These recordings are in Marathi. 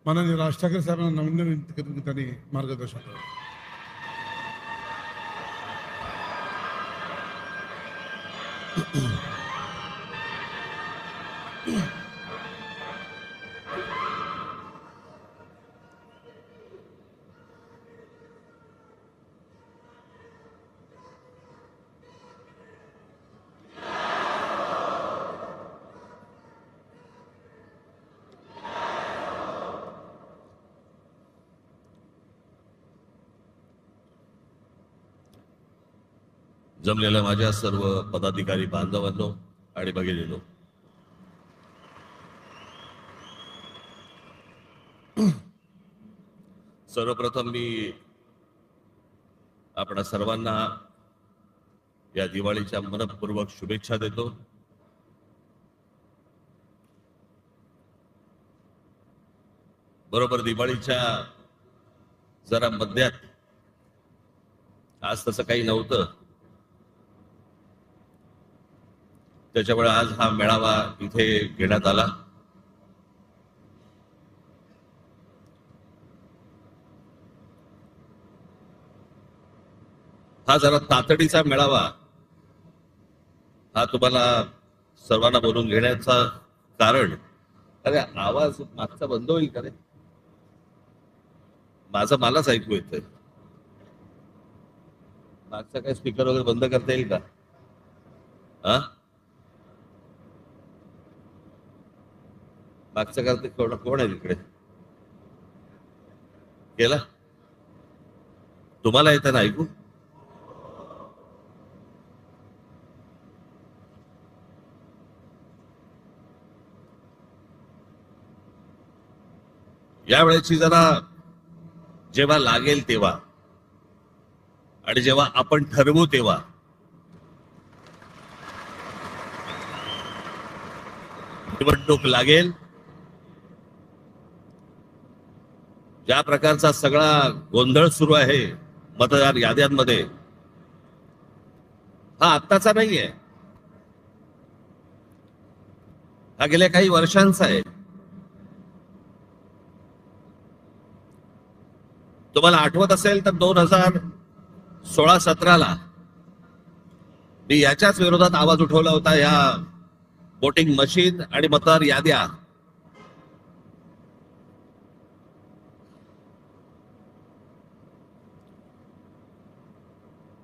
माननीय राज ठाकरे साहेबांना विनंती करून त्यांनी मार्गदर्शन करावं. जमलेल्या माझ्या सर्व पदाधिकारी बांधवांनो आणि भगिनींनो, सर्वप्रथम मी आपणा सर्वांना या दिवाळीच्या मनपूर्वक शुभेच्छा देतो. बरोबर दिवाळीच्या जरा मध्यात, आज तसं काही नव्हतं, त्याच्यामुळे आज हा मेळावा इथे घेण्यात आला. हा जरा तातडीचा मेळावा, हा तुम्हाला सर्वांना बोलून घेण्याचा कारण, अरे आवाज मागचा बंद होईल का रे? माझं मलाच ऐकू येतंय. मागचा काय स्पीकर वगैरे बंद करता येईल का? हा, मागचा करते कोण आहे तिकडे? गेला? तुम्हाला येतं ना ऐकू? यावेळेची जरा जेव्हा लागेल तेव्हा आणि जेव्हा आपण ठरवू तेव्हा निवडणूक लागेल. ज्या प्रकारचा सगळा गोंधळ सुरू आहे मतदार याद्यांमध्ये, हा आत्ताचा नाहीये, हा गेल्या काही वर्षांचा आहे. तुम्हाला आठवत असेल तर 2016-17ला मी याच्याच विरोधात आवाज उठवला होता, या वोटिंग मशीन आणि मतदार याद्या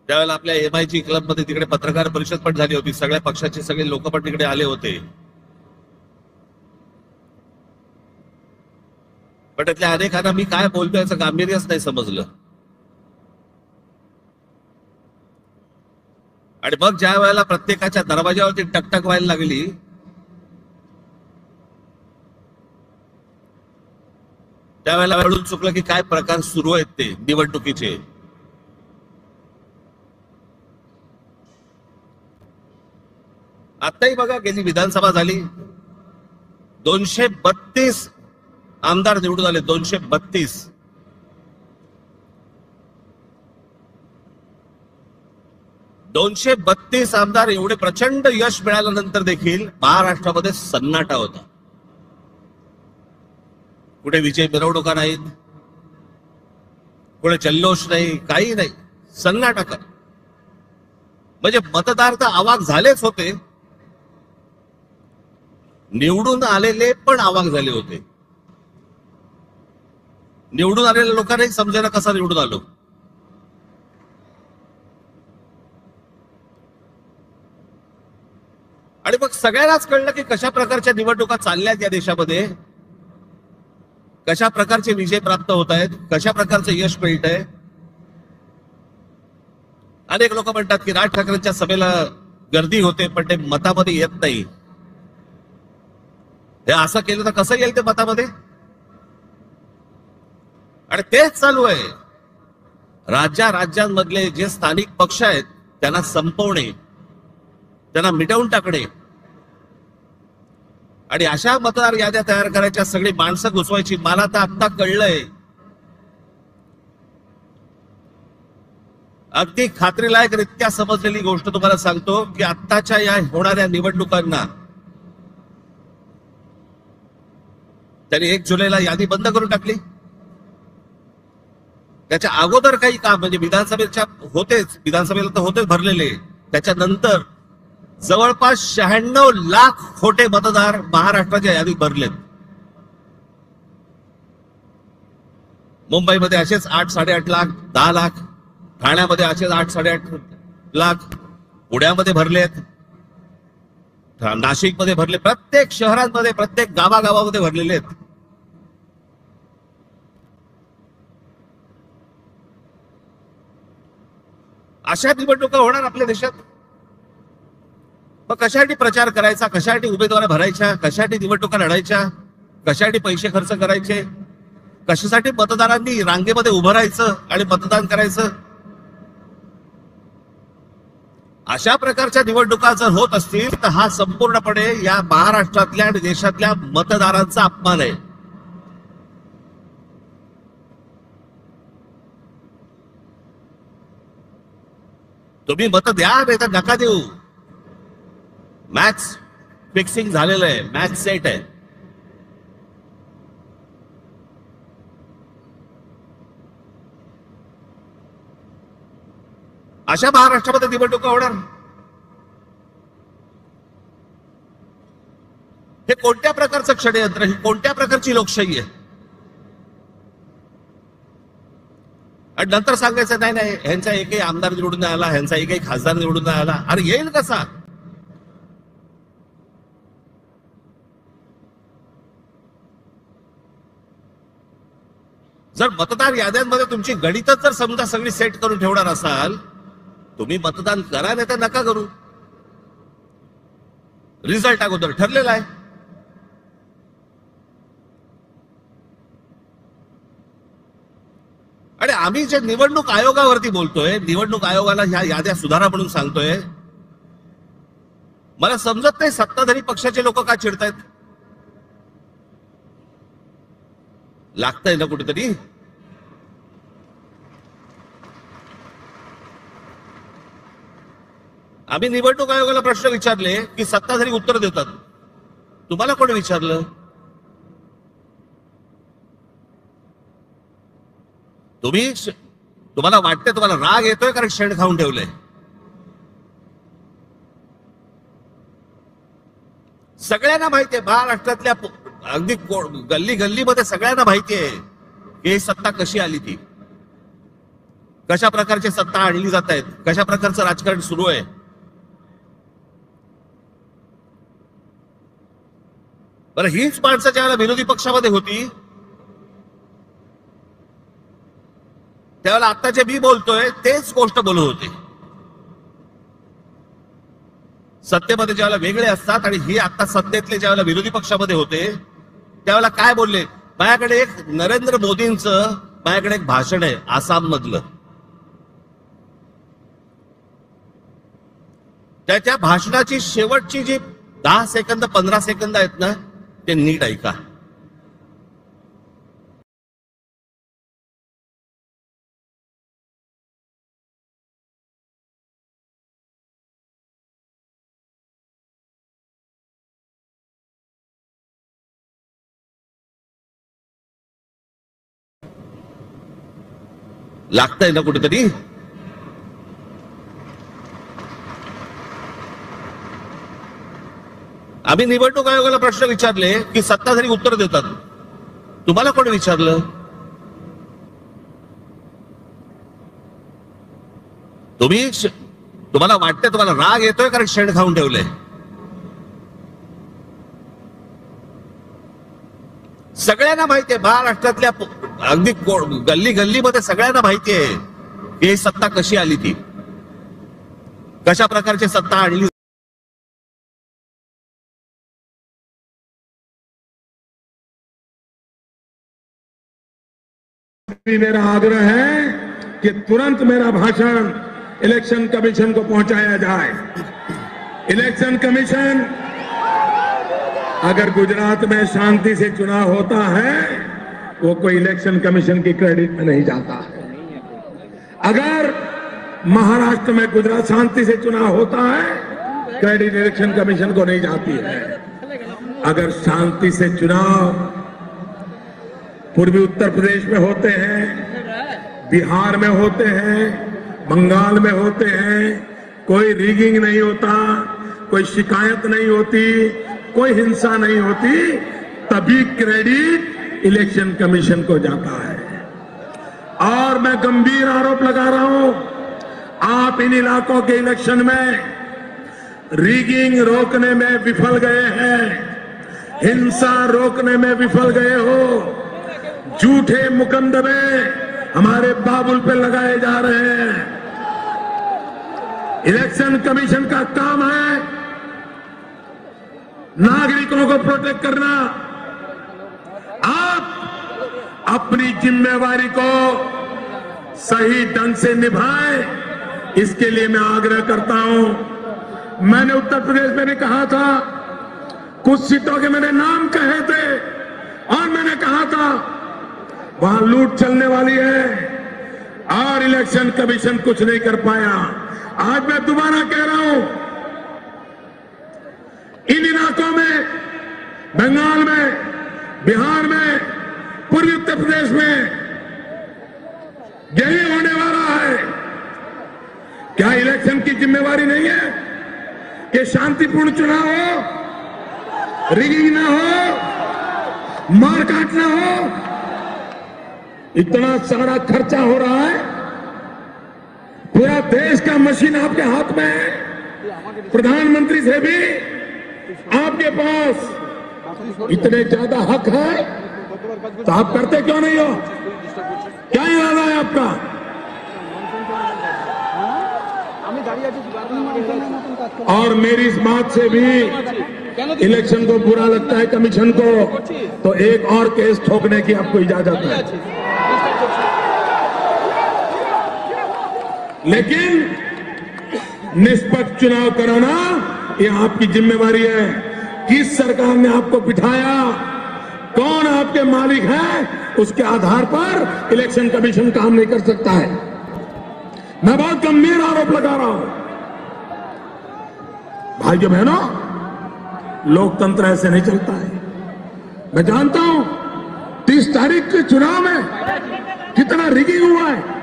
त्यावेळेला आपल्या MIG क्लबमध्ये तिकडे पत्रकार परिषद पण झाली होती. सगळ्या पक्षाचे सगळे लोक पण तिकडे आले होते. पण त्यातल्या अनेकांना मी काय बोलतोय याचं गांभीर्यच नाही समजलं. आणि मग ज्या वेळेला प्रत्येकाच्या दरवाजावरती टकटक व्हायला लागली, त्यावेळेला कळून चुकलं की काय प्रकार सुरू आहेत ते निवडणुकीचे. आताही बघा, गेली विधानसभा झाली, 232 आमदार निवडून आले. 232. आमदार, एवढे प्रचंड यश मिळाल्यानंतर देखील महाराष्ट्रामध्ये सन्नाटा होता. कुठे विजय मिरवणुका नाहीत, कुठे जल्लोष नाही, काही नाही, सन्नाटा कर. म्हणजे मतदार तर अवाक झालेच होते, निवडून आलेले पण अवाक झाले होते. निवडून आलेल्या लोकांनाही समजायला कसा निवडून आलो. आणि मग सगळ्यांनाच कळलं की कशा प्रकारच्या निवडणुका चालल्यात या देशामध्ये, कशा प्रकारचे विजय प्राप्त होत आहेत, कशा प्रकारचं यश मिळत आहे. अनेक लोक म्हणतात की राज ठाकरेंच्या सभेला गर्दी होते पण ते मतामध्ये येत नाही. हे असं केलं तर कसं येईल ते मतामध्ये? आणि तेच चालू आहे. राज्यांमधले जे स्थानिक पक्ष आहेत त्यांना संपवणे, त्यांना मिटवून टाकणे आणि अशा मतदार याद्या तयार करायच्या, सगळी माणसं घुसवायची. मला तर आता कळलंय, अगदी खात्रीलायकरित्या समजलेली गोष्ट तुम्हाला सांगतो की आत्ताच्या या होणाऱ्या निवडणुकांना त्यांनी 1 जुलैला यादी बंद करून टाकली. त्याच्या अगोदर काही काम म्हणजे विधानसभेला तर होतेच भरलेले. त्याच्यानंतर जवळपास 96 लाख खोटे मतदार महाराष्ट्राच्या यादीत भरलेत. मुंबईमध्ये असेच 8-8.5 लाख, 10 लाख. ठाण्यामध्ये असेच 8-8.5 लाख. पुण्यामध्ये भरलेत, नाशिकमध्ये भरले, प्रत्येक शहरांमध्ये, प्रत्येक गावागावामध्ये भरलेले आहेत. अशा निवडणुका होणार आपल्या देशात. मग कशासाठी प्रचार करायचा, कशासाठी उमेदवार भरायच्या, कशासाठी निवडणुका लढायच्या, कशासाठी पैसे खर्च करायचे, कशासाठी मतदारांनी रांगेमध्ये उभं राहायचं आणि मतदान करायचं. अशा प्रकारच्या निवडणुका जर होत असतील तर हा संपूर्णपणे या महाराष्ट्रातल्या आणि देशातल्या मतदारांचा अपमान आहे. तुम्ही मत द्या नाही तर नका देऊ. मॅच फिक्सिंग झालेलं आहे, मॅच सेट आहे. अशा महाराष्ट्रामध्ये निवडणुका होणार. हे कोणत्या प्रकारचं षडयंत्र, ही कोणत्या प्रकारची लोकशाही आहे. आणि नंतर सांगायचं नाही नाही ह्यांचा एकही आमदार निवडून नाही आला, ह्यांचा एकही खासदार निवडून नाही आला. अरे येईल कसा. जर मतदार याद्यांमध्ये तुमची गणितच जर समजा सगळी सेट करून ठेवणार असाल, तुम्ही मतदान करा नाही तर नका करू. रिझल्ट अगोदर ठरलेला आहे. आणि आम्ही जे निवडणूक आयोगावरती बोलतोय, निवडणूक आयोगाला ह्या याद्या सुधारा म्हणून सांगतोय, मला समजत नाही सत्ताधारी पक्षाचे लोक का चिडतायत. लागतंय ना कुठेतरी. आम्ही निवडणूक आयोगाला प्रश्न विचारले की सत्ताधारी उत्तर देतात. तुम्हाला कोणी विचारलं. तुम्हाला वाटतंय, तुम्हाला राग येतोय कारण शेण खाऊन ठेवलंय. सगळ्यांना माहितीये, महाराष्ट्रातल्या अगदी गल्ली गल्लीमध्ये सगळ्यांना माहितीये की सत्ता कशी आली, ती कशा प्रकारची सत्ता आणली जात आहेत, कशा प्रकारचं राजकारण सुरू आहे. बरं, हीच माणसं ज्यावेळेला विरोधी पक्षामध्ये होती त्यावेळेला आता जे मी बोलतोय तेच गोष्ट बोलत होते. सत्तेमध्ये ज्यावेळेला वेगळे असतात आणि ही आता सत्तेतले ज्यावेळेला विरोधी पक्षामध्ये होते त्यावेळेला काय बोलले. माझ्याकडे एक नरेंद्र मोदींचं माझ्याकडे एक भाषण आहे आसाम मधलं. त्याच्या भाषणाची शेवटची जी 10 सेकंद 15 सेकंद आहेत ना, ते नीट ऐका. लागतंय ना कुठेतरी. आम्ही निवडणूक आयोगाला प्रश्न विचारले की सत्ताधारी उत्तर देतात. तुम्हाला कोणी विचारलं. तुम्हाला वाटतंय, तुम्हाला राग येतोय कारण शेण खाऊन ठेवलंय. सगळ्यांना माहितीये, महाराष्ट्रातल्या अगदी गल्ली गल्लीमध्ये सगळ्यांना माहितीये की ही सत्ता कशी आली, ती कशा प्रकारची सत्ता आणली. मेरा आग्रह है कि तुरंत मेरा भाषण इलेक्शन कमीशन को पहुंचाया जाए. इलेक्शन कमीशन, अगर गुजरात में शांति से चुनाव होता है वो कोई इलेक्शन कमीशन की क्रेडिट में नहीं जाता है. अगर महाराष्ट्र में गुजरात शांति से चुनाव होता है क्रेडिट इलेक्शन कमीशन को नहीं जाती है. अगर शांति से चुनाव पूर्वी उत्तर प्रदेश में होते हैं, बिहार में होते हैं, बंगाल में होते हैं, कोई रिगिंग नहीं होता, कोई शिकायत नहीं होती, कोई हिंसा नहीं होती, तभी क्रेडिट इलेक्शन कमीशन को जाता है। और मैं गंभीर आरोप लगा रहा हूं, आप इन इलाकों के इलेक्शन में रिगिंग रोकने में विफल गए हैं, हिंसा रोकने में विफल गए हो, झूठे मुकदमे हमारे बाबुल पे लगाए जा रहे हैं। इलेक्शन कमीशन का काम है नागरिकों को प्रोटेक्ट करना। आप अपनी जिम्मेवारी को सही ढंग से निभाएं, इसके लिए मैं आग्रह करता हूं। मैंने उत्तर प्रदेश में कहा था, कुछ सीटों के मैंने नाम कहे थे और मैंने कहा था वहां लूट चलने वाली है और इलेक्शन कमीशन कुछ नहीं कर पाया। आज मैं दोबारा कह रहा हूं, इन इलाकों में, बंगाल में, बिहार में, पूर्वी उत्तर प्रदेश में यही होने वाला है। क्या इलेक्शन की जिम्मेवारी नहीं है कि शांतिपूर्ण चुनाव हो, रिगिंग ना हो, मारकाट ना हो? इतना सारा खर्चा हो रहा है, पूरा देश का मशीन आपके हाथ में है, प्रधानमंत्री से भी आपके पास इतने ज्यादा हक है, तो आप करते क्यों नहीं हो? क्या इरादा है आपका? और मेरी इस बात से भी इलेक्शन को बुरा लगता है कमीशन को, तो एक और केस ठोकने की आपको इजाजत है। लेकिन निष्पक्ष चुनाव कराना ये आपकी जिम्मेवारी है। किस सरकार ने आपको बिठाया, कौन आपके मालिक है, उसके आधार पर इलेक्शन कमीशन काम नहीं कर सकता है। मैं बहुत गंभीर आरोप लगा रहा हूं। भाइयों बहनों, लोकतंत्र ऐसे नहीं चलता है। मैं जानता हूं 30 तारीख के चुनाव में कितना रिगिंग हुआ है।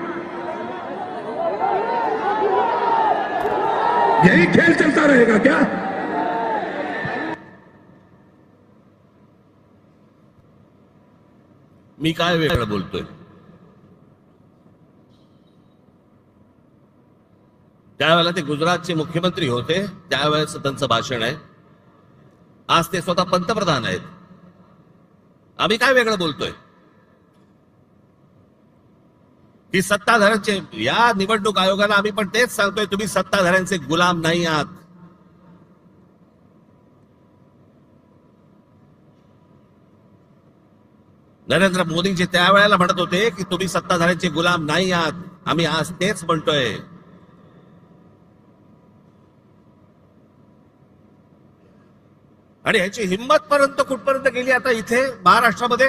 यही खेल चलता रहेगा क्या? मी काय वेगळं बोलतोय? त्यावेळेला ते गुजरातचे मुख्यमंत्री होते, त्यावेळेस त्यांचं भाषण आहे. आज ते स्वतः पंतप्रधान आहेत. आम्ही काय वेगळं बोलतोय? की सत्ताधाऱ्यांचे, या निवडणूक आयोगाला आम्ही पण तेच सांगतोय, तुम्ही सत्ताधाऱ्यांचे गुलाम नाही आहात. नरेंद्र मोदींचे त्यावेळेला म्हणत होते की तुम्ही सत्ताधाऱ्यांचे गुलाम नाही आहात. आम्ही आज तेच म्हणतोय. आणि ह्याची हिंमत पर्यंत कुठपर्यंत गेली आता इथे महाराष्ट्रामध्ये?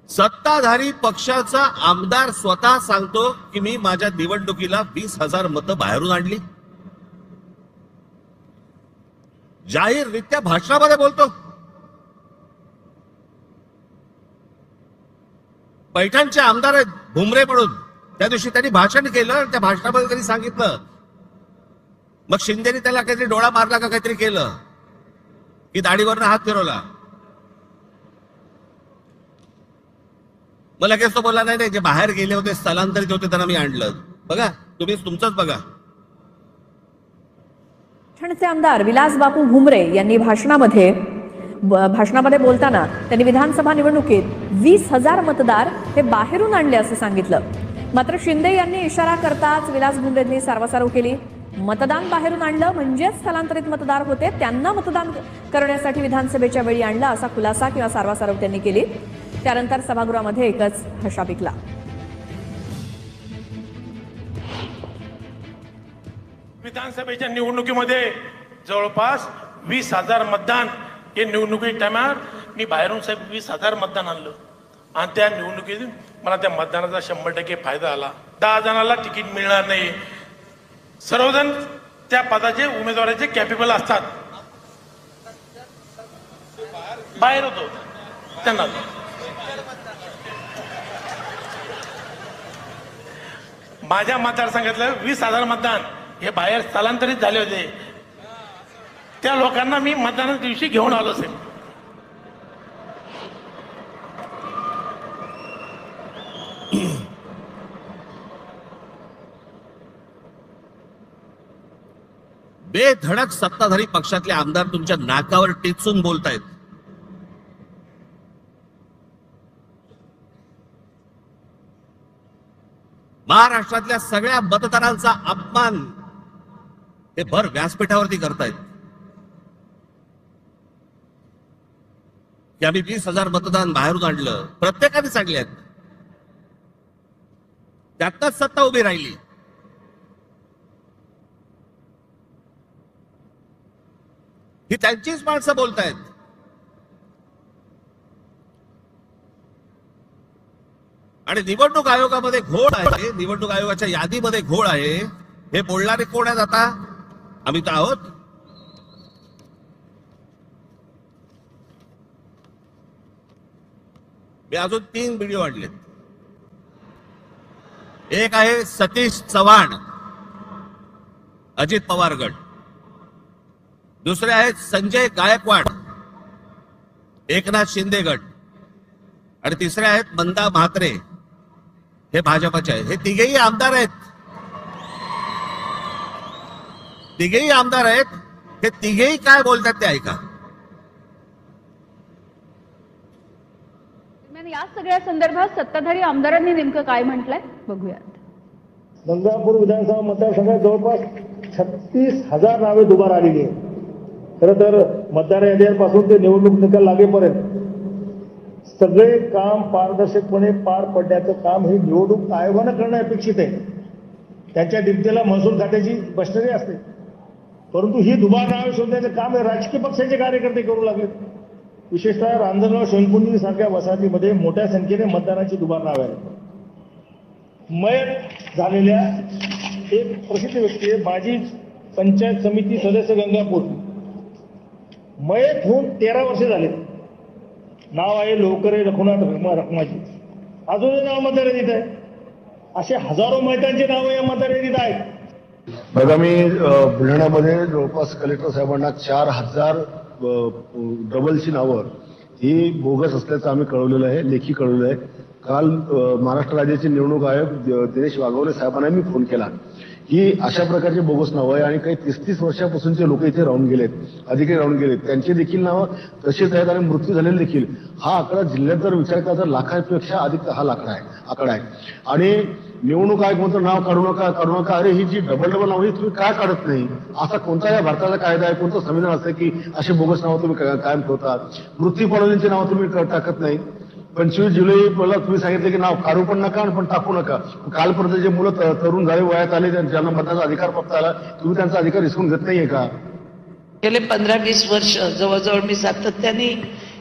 सत्ताधारी पक्षाचा आमदार स्वतः सांगतो की मी माझ्या निवडणुकीला 20,000 मतं बाहेरून आणली. जाहीररित्या भाषणामध्ये बोलतो. पैठणचे आमदार आहेत भुमरे म्हणून, त्या दिवशी त्यांनी भाषण केलं, त्या भाषणामध्ये त्यांनी सांगितलं. मग शिंदेनी त्याला काहीतरी डोळा मारला का काहीतरी केलं की दाढीवरनं हात फिरवला. मग लगेच तो बोलला नाही, जे बाहेर गेले होते, स्थलांतरित होते, त्यांना मी आणलं. बघा, तुम्ही तुमचंच बघा. पैठणचे आमदार विलास बापू भुमरे यांनी भाषणामध्ये बोलताना त्यांनी विधानसभा निवडणुकीत 20,000 मतदार हे बाहेरून आणले असं सांगितलं. मात्र शिंदे यांनी इशारा करताच विलास भुमरेंनी सारवासारव केली. मतदान बाहेरून आणलं म्हणजेच स्थलांतरित मतदार होते, त्यांना मतदान करण्यासाठी विधानसभेच्या वेळी आणलं असा खुलासा किंवा सारवासारव त्यांनी केली. त्यानंतर सभागृहामध्ये एकच हशा पिकला. विधानसभेच्या निवडणुकीमध्ये जवळपास 20,000 मतदान हे निवडणुकी टायमार मी बाहेरून साहेब 20,000 मतदान आणलं. आणि त्या निवडणुकीत मला त्या मतदानाचा 100% फायदा आला. 10 जणांना तिकीट मिळणार नाही. सर्वजण त्या पदाचे उमेदवाराचे कॅपेबल असतात. बाहेर होतो त्यांना. माझ्या मतदारसंघातलं 20,000 मतदान हे बाहेर स्थलांतरित झाले होते. त्या लोकांना मी मतदानाच्या दिवशी घेऊन आलो असेल. बेधडक सत्ताधारी पक्षातले आमदार तुमच्या नाकावर टेचून बोलतायत. महाराष्ट्रातल्या सगळ्या मतदारांचा अपमान हे भर व्यासपीठावरती करतायत की आम्ही 20,000 मतदान बाहेरून आणलं. प्रत्येकाने सांगले आहेत, त्यातच सत्ता उभी राहिली. ही त्यांचीच माणसं बोलतायत. आणि निवडणूक आयोगामध्ये घोळ आहे, निवडणूक आयोगाच्या यादीमध्ये घोळ आहे. हे बोलणारे कोण आहेत आता? आम्ही तर आहोत. मी अजून 3 व्हिडिओ आणलेत. एक आहे सतीश चव्हाण, अजित पवार गट. दुसरे आहेत संजय गायकवाड, एकनाथ शिंदे गट. आणि तिसरे आहेत मंदा म्हात्रे, हे भाजपचे आहेत. हे तिघेही आमदार आहेत. तिघेही आमदार आहेत. हे तिघेही काय बोलतात ते ऐका. या सगळ्या संदर्भात सत्ताधारी आमदारांनी नेमकं काय म्हटलंय बघूयात. गंगापूर विधानसभा मतदारसंघात जवळपास 36,000 नावे दुबार आलेली आहेत. खरं तर मतदार याद्यांपासून ते निवडणूक निकाल लागेपर्यंत सगळे काम पारदर्शकपणे पार पडण्याचं काम हे निवडणूक आयोगानं करणं अपेक्षित आहे. त्यांच्या डिप्टीला महसूल खात्याची मशिनरी असते, परंतु ही दुबार नावे शोधण्याचं काम हे राजकीय पक्षाचे कार्यकर्ते करू लागले. विशेषतः रांजणगाव शंकुनी सारख्या वसाहतीमध्ये मोठ्या संख्येने मतदानाची दुबार नावे आहेत. मयत झालेल्या एक प्रसिद्ध व्यक्ती आहे, माजी पंचायत समिती सदस्य गंगापूर. मयत होऊन 13 वर्षे झाले. नाव आहे लोकरे रघुनाथ रखमाजी. अजूनही नाव मतदार यादीत आहे. असे हजारो मयतांची नावं या मतदार यादीत आहेत. आगामी बुलढाण्यामध्ये जवळपास कलेक्टर साहेबांना 4,000 डबलची नावं ही बोगस असल्याचं आम्ही कळवलेलं आहे, लेखी कळवलं आहे. काल महाराष्ट्र राज्याचे निवडणूक आयोग दिनेश वाघोले साहेबांना मी फोन केला की अशा प्रकारचे बोगस नावं आहे आणि काही 30-30 वर्षापासूनचे लोक इथे राहून गेलेत, अधिकारी राहून गेलेत, त्यांची देखील नावं तशीच आहेत आणि मृत्यू झालेले देखील. हा आकडा जिल्ह्यात जर विचार केला तर लाखापेक्षा अधिक हा आकडा आहे. आणि निवडणूक आयोग म्हणतो नाव काढू नका. अरे ही जी डबल नाव ही तुम्ही काय काढत नाही? असा कोणता या भारताचा कायदा आहे, कोणतं संविधान असतं की असे बोगस नावं तुम्ही कायम ठेवतात? मृत्यू पावलेल्यांची नावं तुम्ही टाकत नाही. 25 जुलैला तुम्ही सांगितलं की नाव काढू पण नका पण टाकू नका. कालपर्यंत जे मुलं तरुण झाले, वयात आले, ज्यांना मतदानाचा अधिकार प्राप्त आला, तुम्ही त्यांचा अधिकार हिसकून घेत नाहीये का? गेले 15-20 वर्ष जवळजवळ मी सातत्याने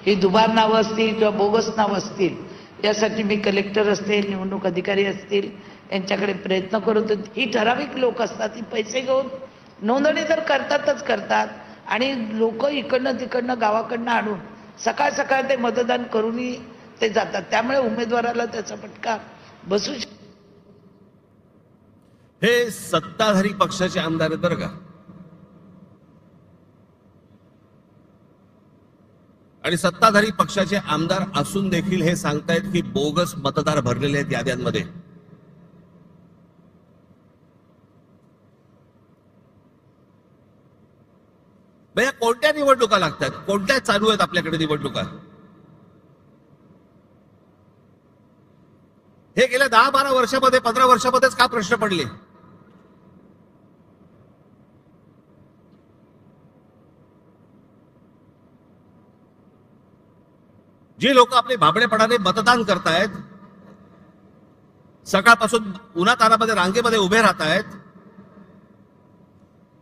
ही दुबार नावं असतील किंवा बोगस नावं असतील यासाठी मी कलेक्टर असतील, निवडणूक अधिकारी असतील यांच्याकडे प्रयत्न करत. ही ठराविक लोक असतात, ही पैसे घेऊन नोंदणी तर करतात आणि लोक इकडनं तिकडनं गावाकडनं आणून सकाळ सकाळ ते मतदान करूनही ते जातात. त्यामुळे उमेदवाराला त्याचा फटका बसू शकतो. हे सत्ताधारी पक्षाचे आमदार आहेत बरं का. आणि सत्ताधारी पक्षाचे आमदार असून देखील हे सांगतायत की बोगस मतदार भरलेले आहेत याद्यांमध्ये. भैया कोणत्या निवडणुका लागतात? कोणत्या चालू आहेत आपल्याकडे निवडणुका? हे गेल्या 10-12 वर्षामध्ये 15 वर्षामध्येच का प्रश्न पडले? जी लोक आपले भाबडेपणाने मतदान करतायत, सकाळपासून उन्हातानामध्ये रांगेमध्ये उभे राहतायत,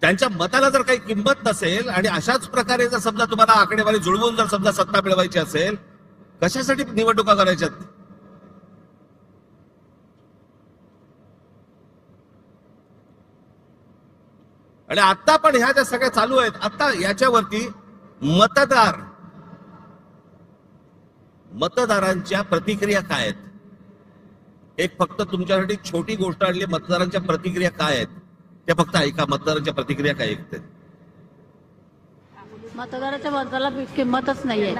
त्यांच्या मताला जर काही किंमत नसेल आणि अशाच प्रकारे जर समजा तुम्हाला आकडेवारी जुळवून जर समजा सत्ता मिळवायची असेल, कशासाठी निवडणुका करायच्यात? आणि आता पण ह्या ज्या सगळ्या चालू आहेत, आता याच्यावरती मतदार मतदारांच्या प्रतिक्रिया काय आहेत? एक फक्त तुमच्यासाठी छोटी गोष्ट आणली, मतदारांच्या प्रतिक्रिया काय आहेत त्या फक्त ऐका. मतदारांच्या प्रतिक्रिया काय ऐकते? मतदाराच्या मताला किंमतच नाहीये.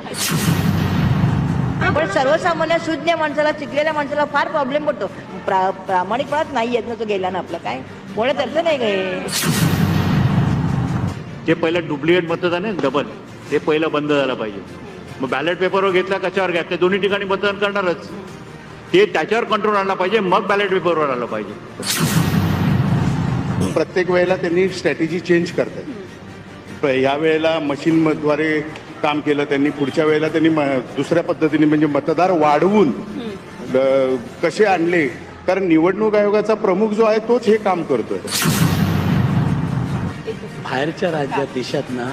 पण सर्वसामान्य शून्य माणसाला, शिकलेल्या माणसाला फार प्रॉब्लेम पडतो. प्रामाणिकपणाच नाही येत ना, तो गेला ना आपला काय कोणाच अर्थ नाही काय. जे पहिलं डुप्लिकेट मतदान आहे डबल, ते पहिलं बंद झालं पाहिजे. मग बॅलेट पेपरवर घेतला कशावर घ्या, दोन्ही ठिकाणी मतदान करणारच, ते त्याच्यावर कंट्रोल आणला पाहिजे, मग बॅलेट पेपरवर आलं पाहिजे. प्रत्येक वेळेला त्यांनी स्ट्रॅटेजी चेंज करतात. या वेळेला मशीनद्वारे काम केलं त्यांनी, पुढच्या वेळेला त्यांनी दुसऱ्या पद्धतीने म्हणजे मतदार वाढवून कसे आणले. कारण निवडणूक आयोगाचा प्रमुख जो आहे तोच हे काम करतोय. बाहेरच्या राज्यात देशात ना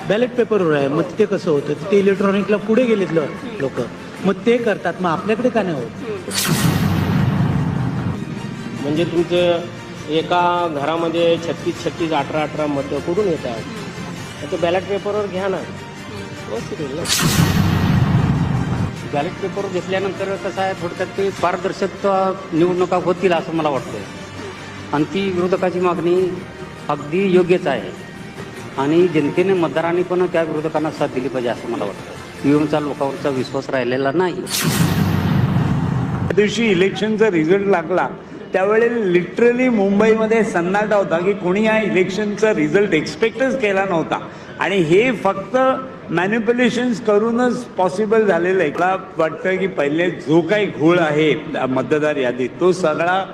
बॅलेट पेपरवर आहे, मग तिथे कसं होतं, ते इलेक्ट्रॉनिकला पुढे गेलेत लोक, मग ते करतात, मग आपल्याकडे का नाही होत? म्हणजे तुमचं एका घरामध्ये 36 18 मतं कुठून येतात? ते बॅलेट पेपरवर घ्या ना, बॅलेट पेपरवर घेतल्यानंतर कसं आहे, थोडक्यात ते पारदर्शक निवडणुका होतील असं मला वाटतं. आणि ती विरोधकाची मागणी अगदी योग्यच आहे आणि जनतेने, मतदारांनी पण त्या विरोधकांना साथ दिली पाहिजे असं मला वाटतं. ईव्हीएमचा लोकांचा विश्वास राहिलेला नाही. त्या दिवशी इलेक्शनचा रिझल्ट लागला त्यावेळेला लिटरली मुंबईमध्ये सन्नाटा होता की कोणी या इलेक्शनचा रिझल्ट एक्सपेक्टच केला नव्हता. आणि हे फक्त मॅनिप्युलेशन्स करूनच पॉसिबल झालेलं आहे. मला वाटतं की पहिले जो काही घोळ आहे मतदार यादीत, तो सगळा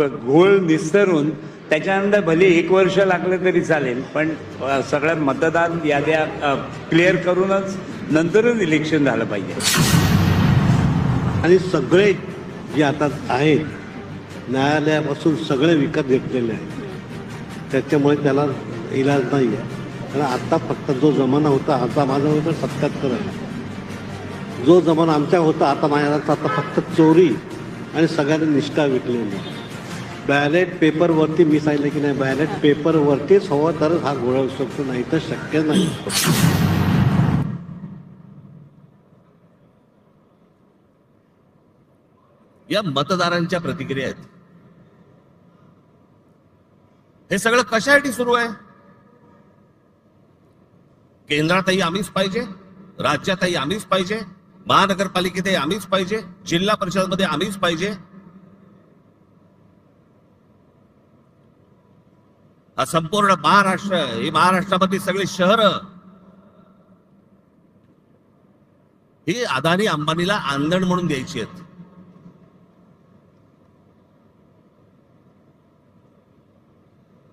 घोळ निस्तरून त्याच्यानंतर भले 1 वर्ष लागलं तरी चालेल, पण सगळ्या मतदार याद्या क्लिअर करूनच नंतरच इलेक्शन झालं पाहिजे. आणि सगळे जे आता आहेत न्यायालयापासून सगळे विकत घेतलेले आहेत, त्याच्यामुळे त्याला इलाज नाही आहे. कारण आता फक्त जो जमाना होता, आता माझा होता 77 आहे, जो जमाना आमच्या होता आता माझ्या आता फक्त चोरी आणि सगळ्यांनी निष्ठा विकलेली. बॅलेट पेपरवरती मी सांगितलं की नाही, बॅलेट पेपरवरतीच हवं तरच हा घोळ होऊ शकतो, नाही तर शक्य नाही. या मतदारांच्या प्रतिक्रिया आहेत. हे सगळं कशासाठी सुरू आहे? केंद्रातही आम्हीच पाहिजे, राज्यातही आम्हीच पाहिजे, महानगरपालिकेतही आम्हीच पाहिजे, जिल्हा परिषदमध्ये आम्हीच पाहिजे. हा संपूर्ण महाराष्ट्र, ही महाराष्ट्रामधली सगळी शहरं ही अदानी अंबानीला आंदण म्हणून द्यायची आहेत.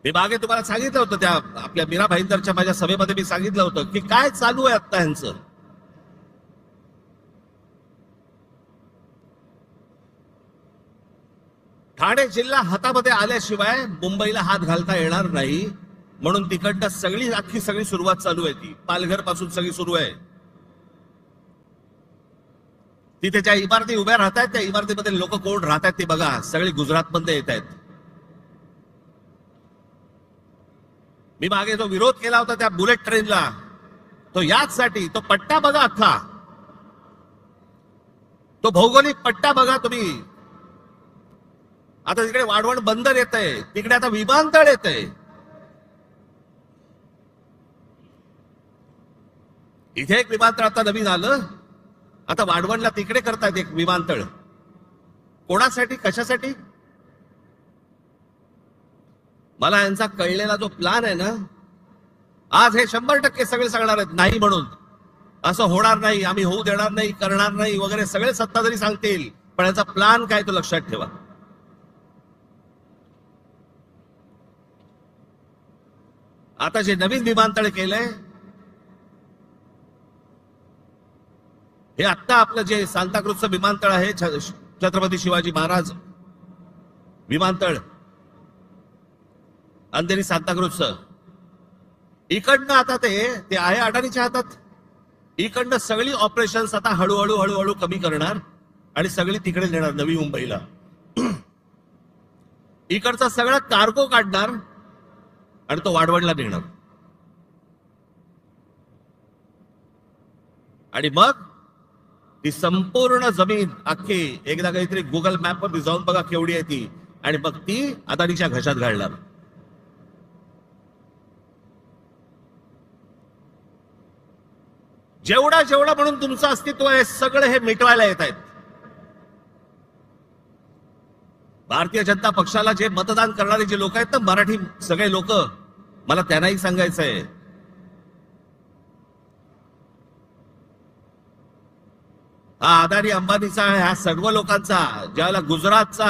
मी मागे तुम्हाला सांगितलं होतं, त्या आपल्या मीरा भाईंदरच्या माझ्या सभेमध्ये मी सांगितलं होतं की काय चालू आहे आता ह्यांचं. ठाणे जिल्हा हातामध्ये आल्याशिवाय मुंबईला हात घालता येणार नाही, म्हणून तिकडनं सगळी सुरुवात चालू आहे. ती पालघर पासून सगळी सुरू आहे. तिथे ज्या इमारती उभ्या राहत आहेत त्या इमारतीमध्ये लोक कोण राहत आहेत ते बघा, सगळे गुजरात मध्ये येत आहेत. मी मागे जो विरोध केला होता त्या बुलेट ट्रेनला, तो याचसाठी, तो पट्टा बघा अख्खा, तो भौगोलिक पट्टा बघा तुम्ही. आता तिकडे वाढवण बंदर येत आहे, तिकडे आता विमानतळ येत आहे. इथे एक विमानतळ आता नवीन आलं, आता वाढवणला तिकडे करतायत एक विमानतळ. कोणासाठी, कशासाठी? मला यांचा कळलेला जो प्लान आहे ना, आज हे 100% सगळे सांगणार आहेत नाही म्हणून, असं होणार नाही, आम्ही होऊ देणार नाही, करणार नाही वगैरे सगळे सत्ताधारी सांगतील, पण याचा प्लान काय तो लक्षात ठेवा. आता जे नवीन विमानतळ केलंय, हे आत्ता आपलं जे सांताक्रूजचं विमानतळ आहे, छत्रपती शिवाजी महाराज विमानतळ, अंधेरी सांताक्रूजचं, इकडनं आता ते आहे अडाणीच्या हातात. इकडनं सगळी ऑपरेशन्स आता हळूहळू कमी करणार आणि सगळी तिकडे नेणार नवी मुंबईला. इकडचा सगळा कार्गो काढणार आणि तो वाढवणला नेणार. आणि मग ती संपूर्ण जमीन अख्खी एकदा काहीतरी गुगल मॅप वर जाऊन बघा केवढी आहे ती, आणि मग ती अदानीच्या घशात घालणार. जेवढा जेवढा म्हणून तुमचं अस्तित्व आहे सगळं हे मिटवायला येत आहेत. भारतीय जनता पक्षाला जे मतदान करणारे जे लोक आहेत ना, मराठी सगळे लोक, मला त्यांनाही सांगायचं आहे, हा अदानी अंबानीचा ह्या सर्व लोकांचा ज्यावेळेला गुजरातचा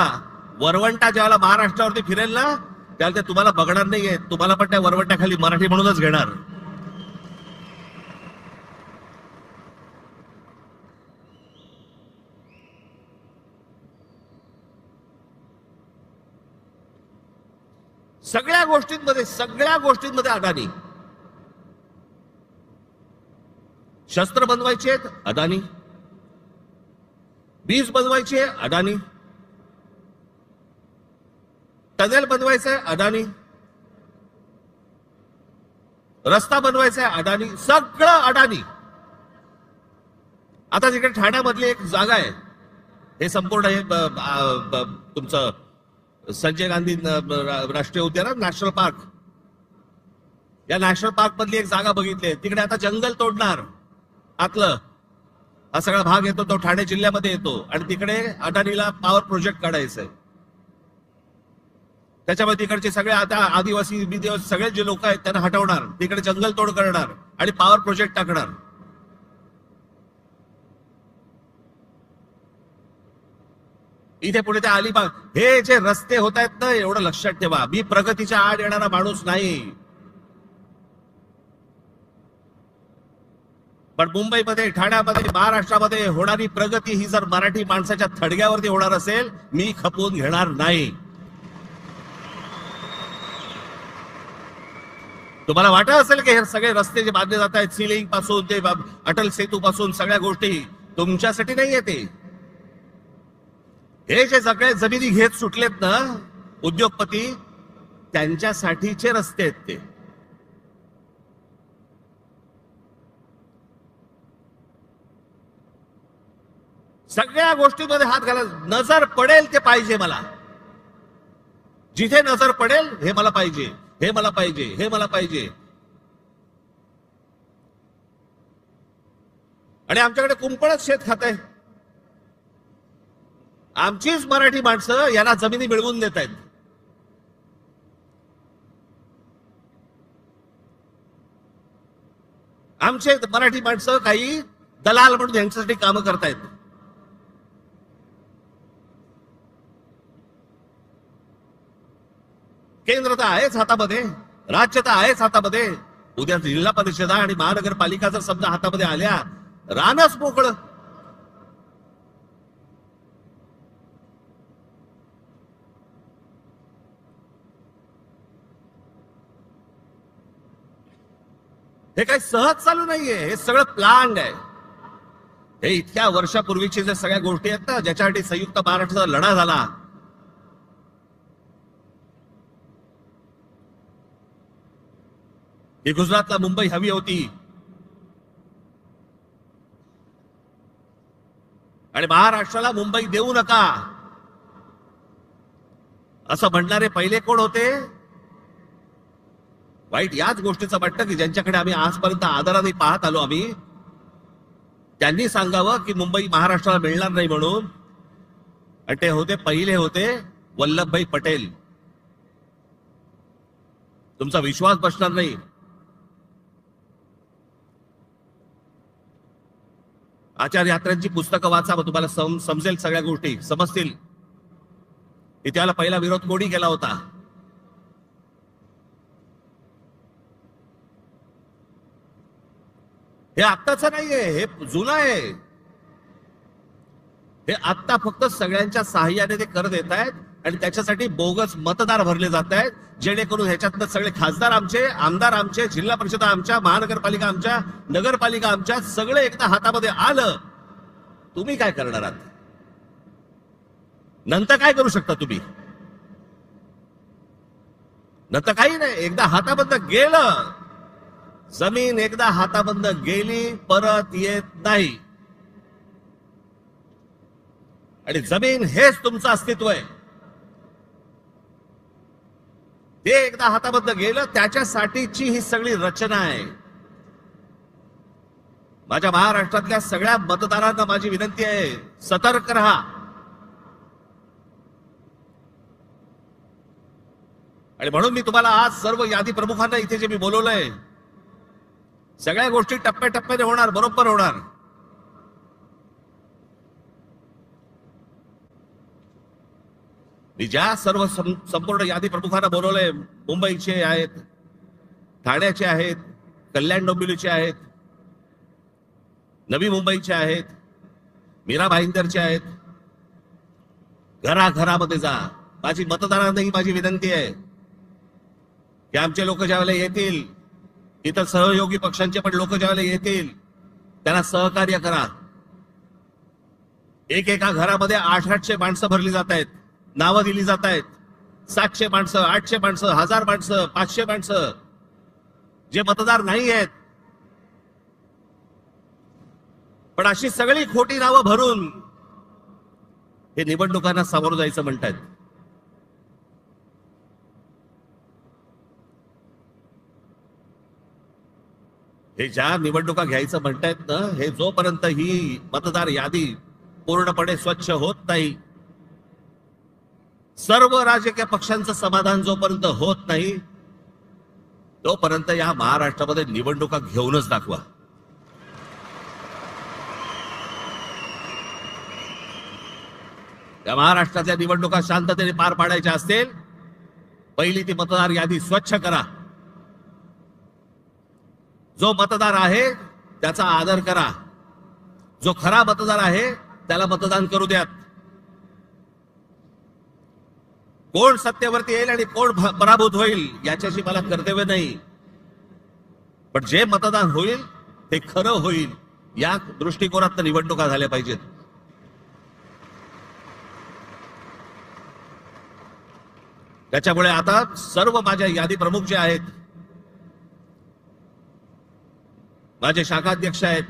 वरवंटा ज्यावेळेला महाराष्ट्रावरती फिरेल ना, त्यावेळेला ते तुम्हाला बघणार नाहीये, तुम्हाला पण त्या वरवंट्याखाली मराठी म्हणूनच घेणार. सगळ्या गोष्टींमध्ये अदानी. शस्त्र बनवायचे आहेत अदानी, बीज बनवायचे अदानी, टनेल बनवायचंय अदानी, रस्ता बनवायचा आहे अदानी, सगळं अदानी. आता तिकडे ठाण्यामधली एक जागा आहे, हे संपूर्ण हे तुमचं संजय गांधी राष्ट्रीय उद्यान, नॅशनल पार्क, या नॅशनल पार्क मधली एक जागा बघितली, तिकडे आता जंगल तोडणार आतलं, हा सगळा भाग येतो तो ठाणे जिल्ह्यामध्ये येतो, आणि तिकडे अदानीला पॉवर प्रोजेक्ट काढायचं आहे. त्याच्यामध्ये तिकडचे सगळे आता आदिवासी सगळे जे लोक आहेत त्यांना हटवणार, तिकडे जंगल तोड करणार आणि पॉवर प्रोजेक्ट टाकणार. इथे पुढे ते अलिबाग, हे जे रस्ते होत आहेत ना, एवढं लक्षात ठेवा, मी प्रगतीच्या आड येणारा माणूस नाही, पण मुंबईमध्ये, ठाण्यामध्ये, महाराष्ट्रामध्ये होणारी प्रगती ही जर मराठी माणसाच्या थडग्यावरती होणार असेल, मी खपवून घेणार नाही. तुम्हाला वाटत असेल की हे सगळे रस्ते जे बांधले जात आहेत, सिलिंग पासून ते अटल सेतू पासून सगळ्या गोष्टी तुमच्यासाठी नाही येते. हे जे सगळे जमिनी घेत सुटलेत ना उद्योगपती, त्यांच्यासाठीचे रस्ते आहेत ते. सगळ्या गोष्टींमध्ये हात घाला, नजर पडेल ते पाहिजे मला, जिथे नजर पडेल हे मला पाहिजे, हे मला पाहिजे, हे मला पाहिजे. आणि आमच्याकडे कुंपणच शेत खात आहे, आमचीच मराठी माणसं यांना जमिनी मिळवून देत आहेत. आमचे मराठी माणसं काही दलाल म्हणून यांच्यासाठी कामं करतायत. केंद्र तर आहेच हातामध्ये, राज्य तर आहेच हातामध्ये, उद्या जिल्हा परिषदा आणि महानगरपालिका जर समजा हातामध्ये आल्या, रानच मोकळं. हे काही सहज चालू नाहीये, हे सगळं प्लॅन आहे. हे इतक्या वर्षापूर्वीचे जे सगळ्या गोष्टी आहेत ना, ज्याच्यासाठी संयुक्त महाराष्ट्राचा लढा झाला, ही गुजरातला मुंबई हवी होती, आणि महाराष्ट्राला मुंबई देऊ नका असं म्हणणारे पहिले कोण होते? वाईट याच गोष्टीचं वाटतं की ज्यांच्याकडे आम्ही आजपर्यंत आदराने पाहत आलो आम्ही, त्यांनी सांगावं की मुंबई महाराष्ट्राला मिळणार नाही म्हणून. आणि ते होते, पहिले होते वल्लभभाई पटेल. तुमचा विश्वास बसणार नाही. आचार्य यात्रेंची पुस्तकं वाचा, मग तुम्हाला समजेल, सगळ्या गोष्टी समजतील. त्याला पहिला विरोध कोणी केला होता? हे आत्ताच नाहीये, हे जुनं आहे. हे आत्ता फक्त सगळ्यांच्या साहाय्याने ते कर देत आहेत, आणि त्याच्यासाठी बोगस मतदार भरले जात आहेत, जेणेकरून ह्याच्यातनं सगळे खासदार आमचे, आमदार आमचे, जिल्हा परिषदा आमच्या, महानगरपालिका आमच्या, नगरपालिका आमच्या, सगळे एकदा हातामध्ये आलं. तुम्ही काय करणार आहात? नंतर काय करू शकता तुम्ही? नंतर काही नाही. एकदा हाताबंद गेलं, जमीन एकदा हाताबंद गेली, परत येत नाही. आणि जमीन हेच तुमचं अस्तित्व आहे. ते एकदा हाताबद्दल गेलं, त्याच्यासाठीची ही सगळी रचना आहे. माझ्या महाराष्ट्रातल्या सगळ्या मतदारांना माझी विनंती आहे, सतर्क रहा. आणि म्हणून मी तुम्हाला आज सर्व यादी प्रमुखांना इथे जे मी बोलवलंय, सगळ्या गोष्टी टप्प्याटप्प्याने होणार, बरोबर होणार. मी ज्या सर्व संपूर्ण यादी प्रमुखांना बोलवलंय, मुंबईचे आहेत, ठाण्याचे आहेत, कल्याण डोंबिवलीचे आहेत, नवी मुंबईचे आहेत, मीरा भाईंदरचे आहेत. घराघरामध्ये जा. माझी मतदारांनाही माझी विनंती आहे की आमचे लोक ज्यावेळेला येतील, इतर सहयोगी पक्षांचे पण लोक ज्यावेळेला येतील, त्यांना सहकार्य करा. एकेका घरामध्ये 800 माणसं भरली जात आहेत, नावं दिली जात आहेत. 700 माणसं, 800 माणसं, 1000 माणसं, 500 माणसं, जे मतदार नाही आहेत. पण अशी सगळी खोटी नावं भरून हे निवडणुकांना सामोरं जायचं म्हणतायत. हे ज्या निवडणुका घ्यायचं म्हणतायत ना, हे जोपर्यंत ही मतदार यादी पूर्णपणे स्वच्छ होत नाही, सर्व राजकीय पक्षांचं समाधान जोपर्यंत होत नाही, तोपर्यंत या महाराष्ट्रामध्ये निवडणुका घेऊनच दाखवा. या महाराष्ट्रातल्या निवडणुका शांततेने पार पाडायच्या असतील, पहिली ती मतदार यादी स्वच्छ करा. जो मतदार आहे त्याचा आदर करा. जो खरा मतदार आहे त्याला मतदान करू द्यात. कोण सत्तेवरती येईल आणि कोण पराभूत होईल याच्याशी मला कर्तव्य नाही, पण जे मतदान होईल ते खरं होईल, या दृष्टिकोनात निवडणुका झाल्या पाहिजेत. त्याच्यामुळे आता सर्व माझ्या यादी प्रमुख जे आहेत, माझे शाखाध्यक्ष आहेत,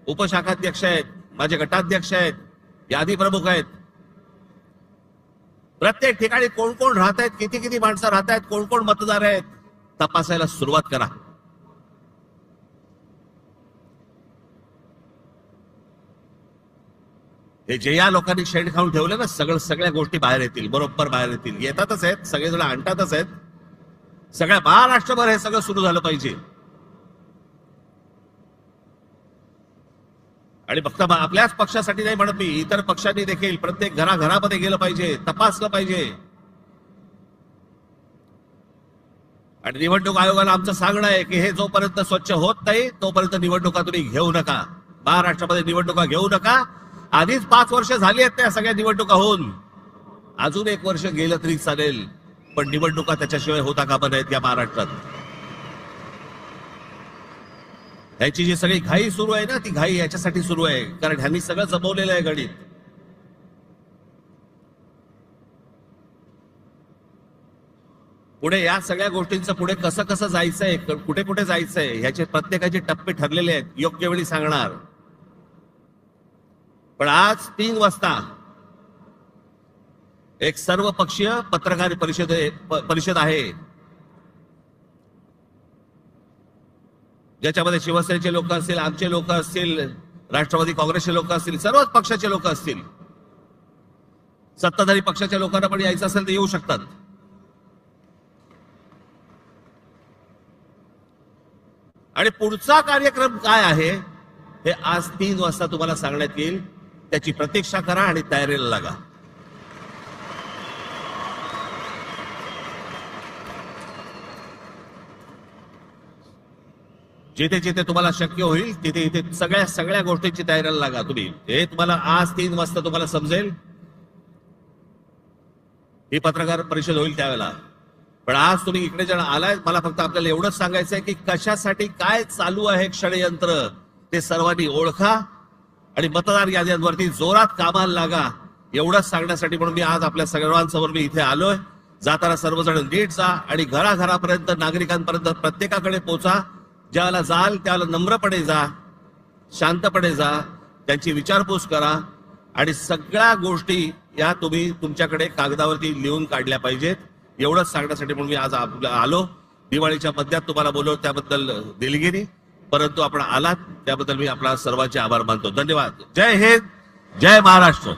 उपशाखाध्यक्ष आहेत, माझे गटाध्यक्ष आहेत, यादी प्रमुख आहेत, प्रत्येक ठिकाणी कोण कोण राहत आहेत, किती किती माणसं राहत आहेत, कोण कोण मतदार आहेत, तपासायला सुरुवात करा. हे जे या लोकांनी शेण खाऊन ठेवलं ना, सगळ्या गोष्टी बाहेर येतील, बरोबर बाहेर येतील. येतातच आहेत, सगळेजण आणतातच आहेत. सगळ्या महाराष्ट्रभर हे सगळं सुरू झालं पाहिजे. आणि फक्त आपल्याच पक्षासाठी नाही म्हणत मी, इतर पक्षांनी देखील प्रत्येक घराघरामध्ये गेलं पाहिजे, तपासलं पाहिजे. आणि निवडणूक आयोगाला आमचं सांगणं आहे की हे जोपर्यंत स्वच्छ होत नाही, तोपर्यंत निवडणुका तुम्ही घेऊ नका. महाराष्ट्रामध्ये निवडणुका घेऊ नका. आधीच 5 वर्ष झाली आहेत त्या सगळ्या निवडणुका होऊन. अजून 1 वर्ष गेलं तरी चालेल, पण निवडणुका त्याच्याशिवाय होता कामा नाहीत या महाराष्ट्रात. ह्याची जी सगळी घाई सुरू आहे ना, ती घाई याच्यासाठी सुरू आहे, कारण ह्यांनी सगळं जमवलेलं आहे गणित. पुढे या सगळ्या गोष्टींचं पुढे कसं कसं जायचंय, कुठे कुठे जायचंय, ह्याचे प्रत्येकाचे टप्पे ठरलेले आहेत, योग्य वेळी सांगणार. पण आज 3 वाजता एक सर्वपक्षीय पत्रकार परिषद आहे, ज्याच्यामध्ये शिवसेनेचे लोक असतील, आमचे लोक असतील, राष्ट्रवादी काँग्रेसचे लोक असतील, सर्वच पक्षाचे लोक असतील. सत्ताधारी पक्षाच्या लोकांना पण यायचं असेल तर येऊ शकतात. आणि पुढचा कार्यक्रम काय आहे हे आज 3 वाजता तुम्हाला सांगण्यात येईल. त्याची प्रतीक्षा करा आणि तयारीला लागा. जिथे जिथे तुम्हाला शक्य होईल तिथे इथे सगळ्या गोष्टींची तयारीला लागा तुम्ही. हे तुम्हाला आज 3 वाजता तुम्हाला समजेल. ही पत्रकार परिषद होईल त्यावेळेला. पण आज तुम्ही इकडे जण आलाय, मला फक्त आपल्याला एवढंच सांगायचंय की कशासाठी काय चालू आहे षडयंत्र ते सर्वांनी ओळखा आणि मतदार याद्यांवरती जोरात कामाला लागा, एवढंच सांगण्यासाठी म्हणून मी आज आपल्या सर्वांसमोर मी इथे आलोय. जाताना सर्वजण नीट जा आणि घराघरापर्यंत, नागरिकांपर्यंत प्रत्येकाकडे पोचा. ज्याला जाल त्याला नम्रपणे जा, शांतपणे जा, त्यांची विचारपूस करा आणि सगळ्या गोष्टी या तुम्ही तुमच्याकडे कागदावरती लिहून काढल्या पाहिजेत. एवढंच सांगण्यासाठी म्हणून मी आज आलो. दिवाळीच्या मध्यात तुम्हाला बोलवलं त्याबद्दल दिलगिरी, परंतु आपण आलात त्याबद्दल मी आपला सर्वांचे आभार मानतो. धन्यवाद. जय हिंद, जय महाराष्ट्र.